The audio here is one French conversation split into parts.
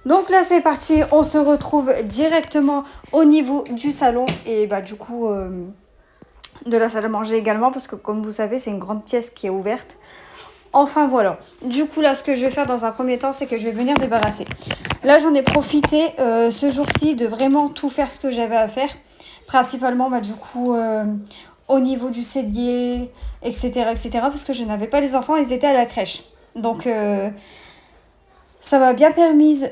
Donc là c'est parti, on se retrouve directement au niveau du salon et bah du coup de la salle à manger également parce que comme vous savez c'est une grande pièce qui est ouverte. Enfin voilà, du coup là ce que je vais faire dans un premier temps c'est que je vais venir débarrasser. Là j'en ai profité ce jour-ci de vraiment tout faire ce que j'avais à faire. Principalement bah du coup au niveau du cellier, etc. Parce que je n'avais pas les enfants, ils étaient à la crèche. Donc ça m'a bien permis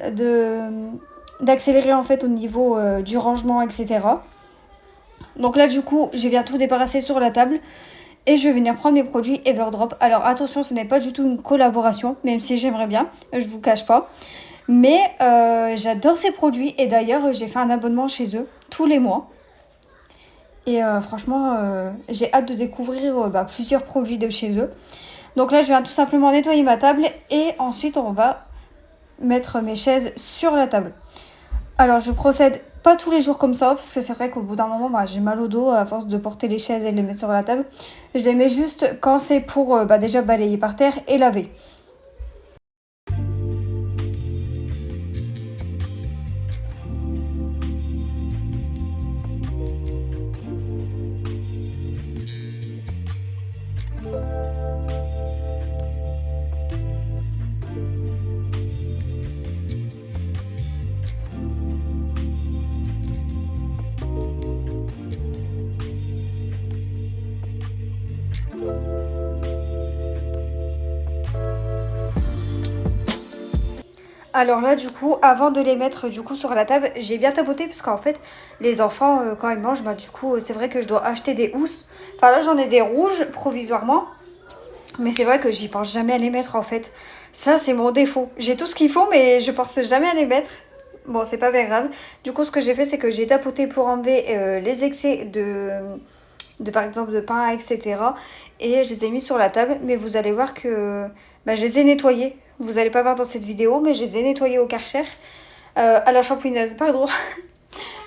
d'accélérer en fait au niveau du rangement, etc. Donc là du coup je viens tout débarrasser sur la table. Et je vais venir prendre mes produits Everdrop. Alors attention, ce n'est pas du tout une collaboration, même si j'aimerais bien, je vous cache pas. Mais j'adore ces produits et d'ailleurs j'ai fait un abonnement chez eux tous les mois. Et franchement, j'ai hâte de découvrir plusieurs produits de chez eux. Donc là, je viens tout simplement nettoyer ma table et ensuite on va mettre mes chaises sur la table. Alors je procède pas tous les jours comme ça parce que c'est vrai qu'au bout d'un moment j'ai mal au dos à force de porter les chaises et de les mettre sur la table. Je les mets juste quand c'est pour déjà balayer par terre et laver. Alors là du coup avant de les mettre du coup sur la table j'ai bien tapoté parce qu'en fait les enfants quand ils mangent du coup c'est vrai que je dois acheter des housses. Enfin là j'en ai des rouges provisoirement mais c'est vrai que j'y pense jamais à les mettre en fait. Ça c'est mon défaut. J'ai tout ce qu'il faut mais je pense jamais à les mettre. Bon c'est pas bien grave. Du coup ce que j'ai fait c'est que j'ai tapoté pour enlever les excès de par exemple de pain etc. Et je les ai mis sur la table mais vous allez voir que je les ai nettoyés. Vous n'allez pas voir dans cette vidéo, mais je les ai nettoyés au Karcher, à la shampooineuse, pardon.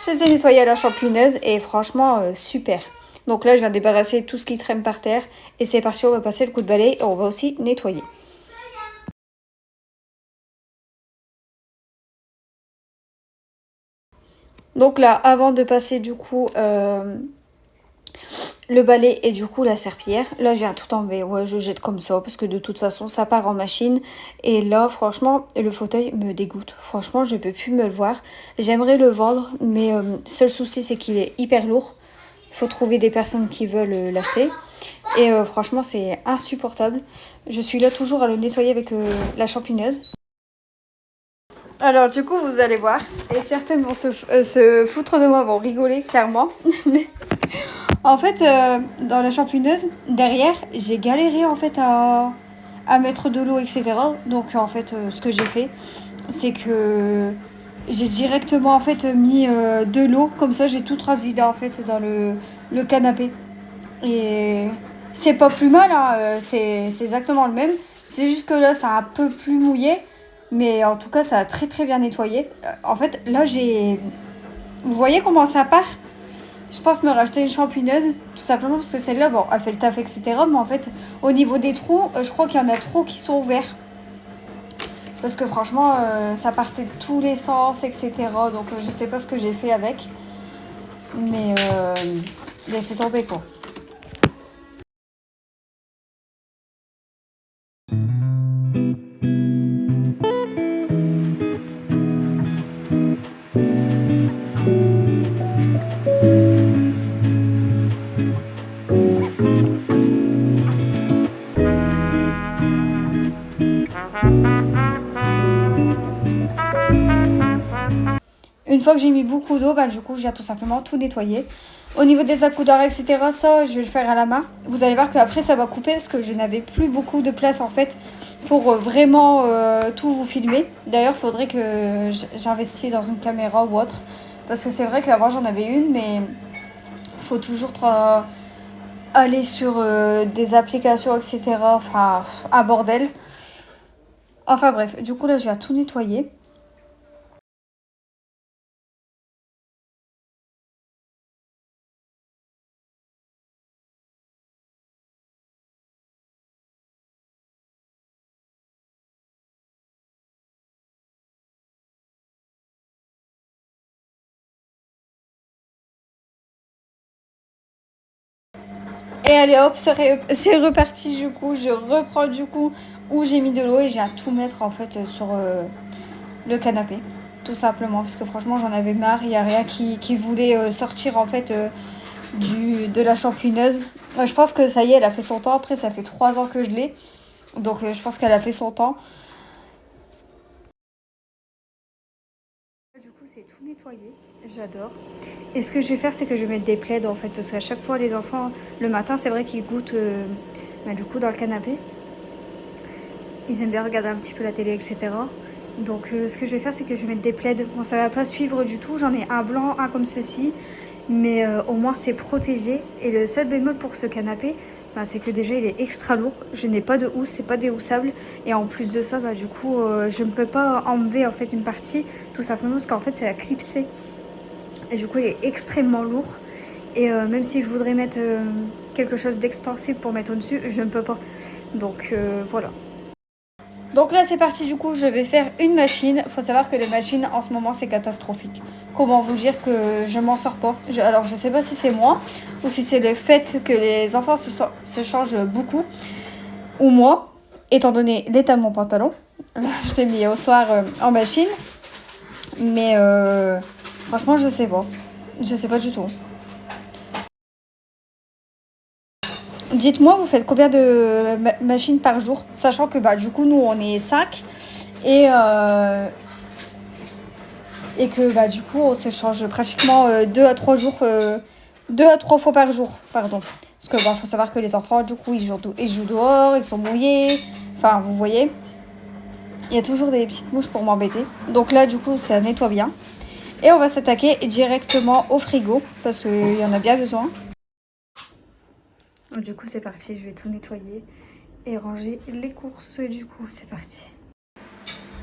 Je les ai nettoyés à la shampooineuse et franchement, super. Donc là, je viens débarrasser tout ce qui traîne par terre. Et c'est parti, on va passer le coup de balai et on va aussi nettoyer. Donc là, avant de passer du coup le balai et du coup la serpillière, là j'ai tout enlevé. Ouais, je jette comme ça parce que de toute façon ça part en machine. Et là franchement le fauteuil me dégoûte. Franchement je peux plus me le voir. J'aimerais le vendre mais seul souci c'est qu'il est hyper lourd. Il faut trouver des personnes qui veulent l'acheter. Et franchement c'est insupportable. Je suis là toujours à le nettoyer avec la champigneuse. Alors du coup vous allez voir. Et certaines vont se foutre de moi, vont rigoler clairement. En fait, dans la champouineuse, derrière, j'ai galéré en fait à mettre de l'eau, etc. Donc en fait, ce que j'ai fait, c'est que j'ai directement en fait mis de l'eau. Comme ça, j'ai tout transvidé en fait dans le canapé. Et c'est pas plus mal, hein, c'est exactement le même. C'est juste que là, c'est un peu plus mouillé. Mais en tout cas, ça a très très bien nettoyé. En fait, là, j'ai... Vous voyez comment ça part? Je pense me racheter une champouineuse, tout simplement parce que celle-là, bon, elle fait le taf, etc. Mais en fait, au niveau des trous, je crois qu'il y en a trop qui sont ouverts. Parce que franchement, ça partait de tous les sens, etc. Donc je sais pas ce que j'ai fait avec. Mais laissez tomber quoi. Une fois que j'ai mis beaucoup d'eau, du coup, je viens tout simplement tout nettoyer. Au niveau des accoudoirs, etc., ça, je vais le faire à la main. Vous allez voir qu'après, ça va couper parce que je n'avais plus beaucoup de place, en fait, pour vraiment tout vous filmer. D'ailleurs, il faudrait que j'investisse dans une caméra ou autre. Parce que c'est vrai qu'avant, j'en avais une, mais il faut toujours aller sur des applications, etc. Enfin, un bordel. Enfin bref, du coup, là, je viens tout nettoyer. Et allez hop, c'est reparti du coup. Je reprends du coup où j'ai mis de l'eau et j'ai à tout mettre en fait sur le canapé. Tout simplement parce que franchement j'en avais marre. Il n'y a rien qui voulait sortir en fait de la champouineuse. Je pense que ça y est, elle a fait son temps. Après ça fait 3 ans que je l'ai. Donc je pense qu'elle a fait son temps. Du coup c'est tout nettoyé. J'adore. Et ce que je vais faire c'est que je vais mettre des plaids en fait. Parce qu'à chaque fois les enfants le matin c'est vrai qu'ils goûtent du coup dans le canapé. Ils aiment bien regarder un petit peu la télé, etc. Donc ce que je vais faire, c'est que je vais mettre des plaids. Bon, ça va pas suivre du tout. J'en ai un blanc, un comme ceci. Mais au moins, c'est protégé. Et le seul bémol pour ce canapé, bah, c'est que déjà, il est extra lourd. Je n'ai pas de housse, c'est pas déhoussable. Et en plus de ça, bah, du coup, je ne peux pas enlever en fait une partie. Tout simplement parce qu'en fait, c'est à clipser. Et du coup, il est extrêmement lourd. Et même si je voudrais mettre quelque chose d'extensible pour mettre au-dessus, je ne peux pas. Donc voilà. Donc là c'est parti, du coup je vais faire une machine. Faut savoir que les machines en ce moment c'est catastrophique. Comment vous dire que je m'en sors pas. Alors je sais pas si c'est moi ou si c'est le fait que les enfants se changent beaucoup. Ou moi, étant donné l'état de mon pantalon. Je l'ai mis au soir en machine. Mais franchement je sais pas. Je sais pas du tout. Dites-moi, vous faites combien de machines par jour? Sachant que bah, du coup, nous, on est 5 et, et que bah, du coup, on se change pratiquement 2 à 3 jours, 2 à 3 fois par jour, pardon. Parce que faut savoir que les enfants, du coup, ils jouent dehors, ils sont mouillés. Enfin, vous voyez, il y a toujours des petites mouches pour m'embêter. Donc là, du coup, ça nettoie bien. Et on va s'attaquer directement au frigo parce qu'il y en a bien besoin. Du coup, c'est parti, je vais tout nettoyer et ranger les courses. Du coup, c'est parti.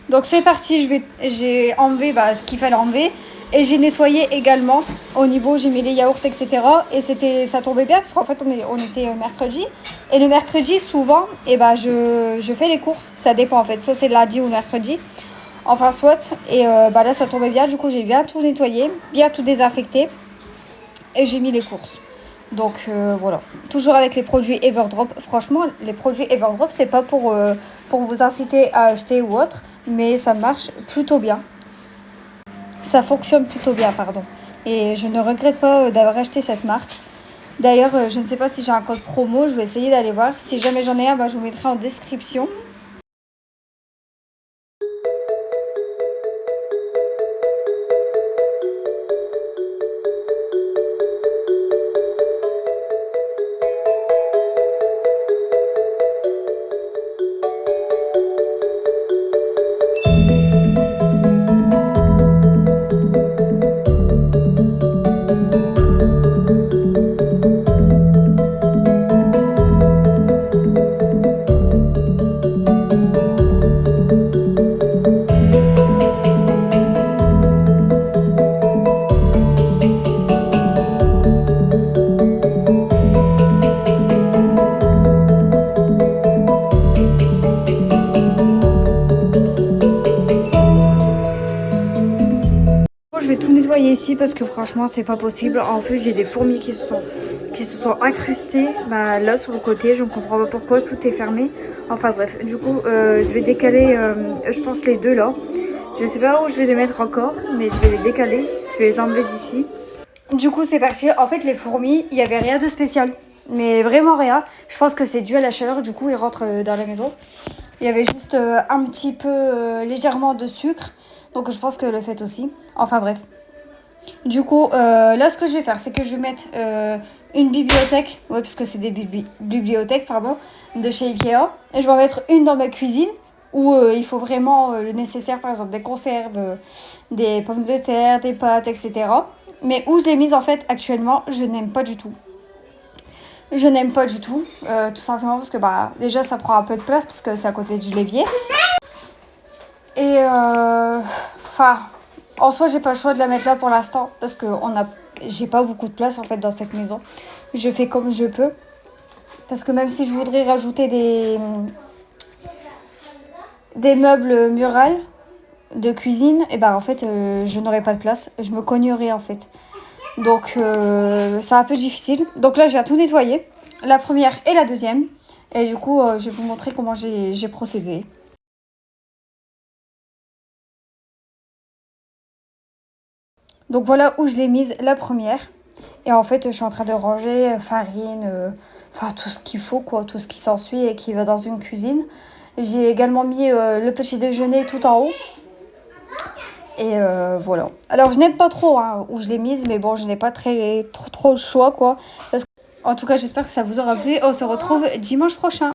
Donc c'est parti, j'ai enlevé ce qu'il fallait enlever et j'ai nettoyé également au niveau, j'ai mis les yaourts, etc. Et ça tombait bien parce qu'en fait on était mercredi et le mercredi souvent je fais les courses, ça dépend en fait, soit c'est lundi ou mercredi, enfin soit, et là ça tombait bien, du coup j'ai bien tout nettoyé, bien tout désinfecté et j'ai mis les courses. Donc voilà, toujours avec les produits Everdrop. Franchement, les produits Everdrop, c'est pas pour vous inciter à acheter ou autre, mais ça marche plutôt bien. Ça fonctionne plutôt bien, pardon. Et je ne regrette pas d'avoir acheté cette marque. D'ailleurs, je ne sais pas si j'ai un code promo, je vais essayer d'aller voir. Si jamais j'en ai un, je vous mettrai en description. Je vais tout nettoyer ici parce que franchement c'est pas possible. En plus j'ai des fourmis qui se sont incrustées là sur le côté. Je ne comprends pas pourquoi, tout est fermé. Enfin bref, du coup je vais décaler je pense les deux là. Je sais pas où je vais les mettre encore, mais je vais les décaler. Je vais les enlever d'ici. Du coup c'est parti. En fait les fourmis, il n'y avait rien de spécial. Mais vraiment rien. Je pense que c'est dû à la chaleur, du coup ils rentrent dans la maison. Il y avait juste un petit peu légèrement de sucre. Donc je pense que le fait aussi. Enfin bref. Du coup, là ce que je vais faire, c'est que je vais mettre une bibliothèque. Ouais, parce que c'est des bibliothèques, pardon, de chez Ikea. Et je vais en mettre une dans ma cuisine. Où il faut vraiment le nécessaire, par exemple des conserves, des pommes de terre, des pâtes, etc. Mais où je l'ai mise en fait actuellement, je n'aime pas du tout. Je n'aime pas du tout, tout simplement parce que déjà ça prend un peu de place parce que c'est à côté du l'évier. Et en soi j'ai pas le choix de la mettre là pour l'instant parce que j'ai pas beaucoup de place en fait dans cette maison. Je fais comme je peux. Parce que même si je voudrais rajouter des meubles murales de cuisine, et en fait je n'aurais pas de place. Je me cognerais en fait. Donc c'est un peu difficile. Donc là je vais tout nettoyer. la première et la deuxième. Et du coup, je vais vous montrer comment j'ai procédé. Donc voilà où je l'ai mise la première. Et en fait, je suis en train de ranger farine, enfin tout ce qu'il faut, quoi, tout ce qui s'ensuit et qui va dans une cuisine. J'ai également mis le petit déjeuner tout en haut. Et voilà. Alors, je n'aime pas trop hein, où je l'ai mise, mais bon, je n'ai pas trop le choix, quoi. En tout cas, j'espère que ça vous aura plu. On se retrouve dimanche prochain.